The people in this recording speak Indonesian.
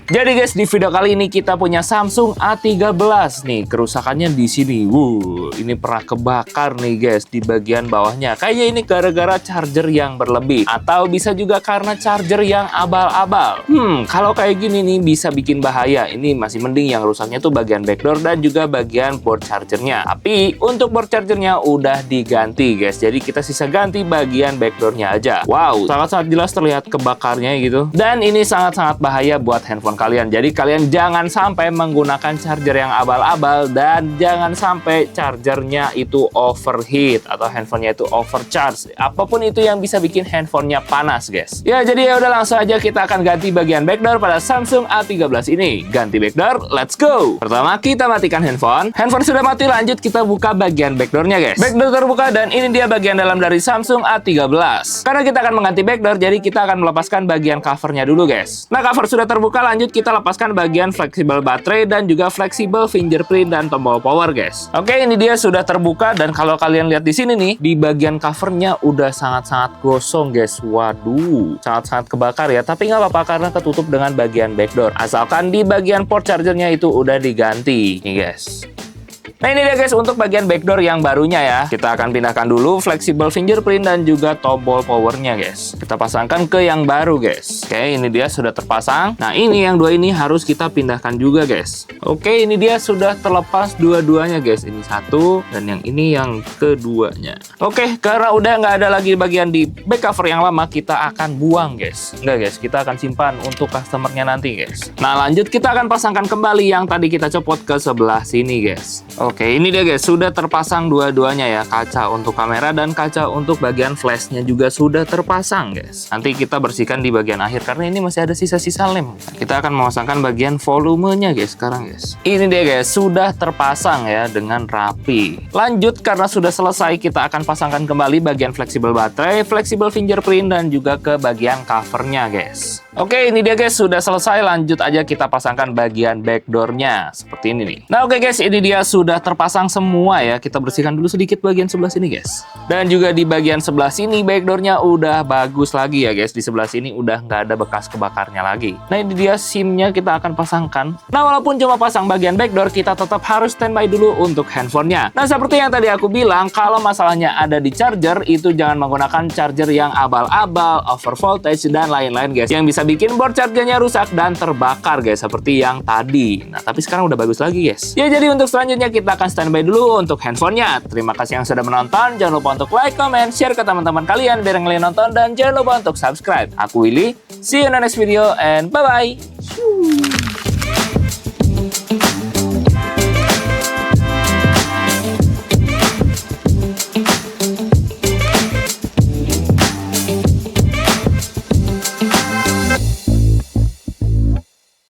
Jadi guys, di video kali ini kita punya Samsung A13 nih. Kerusakannya di sini. Ini pernah kebakar nih guys di bagian bawahnya. Kayaknya ini gara-gara charger yang berlebih atau bisa juga karena charger yang abal-abal. Kalau kayak gini nih bisa bikin bahaya. Ini masih mending yang rusaknya tuh bagian backdoor dan juga bagian board chargernya. Tapi untuk board chargernya udah diganti guys. Jadi kita sisa ganti bagian backdoornya aja. Wow, sangat-sangat jelas terlihat kebakarnya gitu. Dan ini sangat-sangat bahaya buat handphone kalian. Jadi kalian jangan sampai menggunakan charger yang abal-abal dan jangan sampai chargernya itu overheat atau handphonenya itu overcharge. Apapun itu yang bisa bikin handphonenya panas guys. Ya jadi ya udah langsung aja kita akan ganti bagian backdoor pada Samsung A13 ini. Ganti backdoor, let's go. Pertama kita matikan handphone. Handphone sudah mati, lanjut kita buka bagian backdoornya guys. Backdoor terbuka dan ini dia bagian dalam dari Samsung A13. Karena kita akan mengganti backdoor, jadi kita akan melepaskan bagian covernya dulu guys. Nah, cover sudah terbuka, lanjut kita lepaskan bagian fleksibel baterai dan juga fleksibel fingerprint dan tombol power guys. Oke, ini dia sudah terbuka dan kalau kalian lihat di sini nih, di bagian covernya udah sangat-sanat gosong guys. Waduh, sangat-sangat kebakar ya. Tapi nggak apa-apa karena ketutup dengan bagian backdoor. Asalkan di bagian port chargernya itu udah diganti nih guys. Nah ini dia guys untuk bagian backdoor yang barunya ya. Kita akan pindahkan dulu fleksibel fingerprint dan juga tombol powernya guys. Kita pasangkan ke yang baru guys. Oke, ini dia sudah terpasang. Nah ini yang dua ini harus kita pindahkan juga guys. Oke, ini dia sudah terlepas dua-duanya guys. Ini satu dan yang ini yang keduanya. Oke, karena udah nggak ada lagi bagian di back cover yang lama, kita akan buang guys. Enggak guys, kita akan simpan untuk customernya nanti guys. Nah lanjut kita akan pasangkan kembali yang tadi kita copot ke sebelah sini guys. Oke, ini dia guys, sudah terpasang dua-duanya ya. Kaca untuk kamera dan kaca untuk bagian flashnya juga sudah terpasang guys. Nanti kita bersihkan di bagian akhir karena ini masih ada sisa-sisa lem. Kita akan memasangkan bagian volumenya guys sekarang guys. Ini dia guys, sudah terpasang ya dengan rapi. Lanjut karena sudah selesai, kita akan pasangkan kembali bagian fleksibel baterai, fleksibel fingerprint dan juga ke bagian covernya guys. Oke, ini dia guys, sudah selesai. Lanjut aja kita pasangkan bagian backdoornya seperti ini nih. Nah oke guys, ini dia sudah terpasang semua ya. Kita bersihkan dulu sedikit bagian sebelah sini guys. Dan juga di bagian sebelah sini backdoornya udah bagus lagi ya guys. Di sebelah sini udah nggak ada bekas kebakarnya lagi. Nah ini dia SIM-nya kita akan pasangkan. Nah walaupun cuma pasang bagian backdoor, kita tetap harus standby dulu untuk handphonenya. Nah seperti yang tadi aku bilang, kalau masalahnya ada di charger, itu jangan menggunakan charger yang abal-abal, over voltage dan lain-lain guys. Yang bisa bikin board chargernya rusak dan terbakar guys, seperti yang tadi. Nah tapi sekarang udah bagus lagi guys. Ya jadi untuk selanjutnya kita akan standby dulu untuk handphonenya. Terima kasih yang sudah menonton. Jangan lupa untuk like, comment, share ke teman-teman kalian biar kalian nonton. Dan jangan lupa untuk subscribe. Aku Willy. See you in the next video and bye-bye.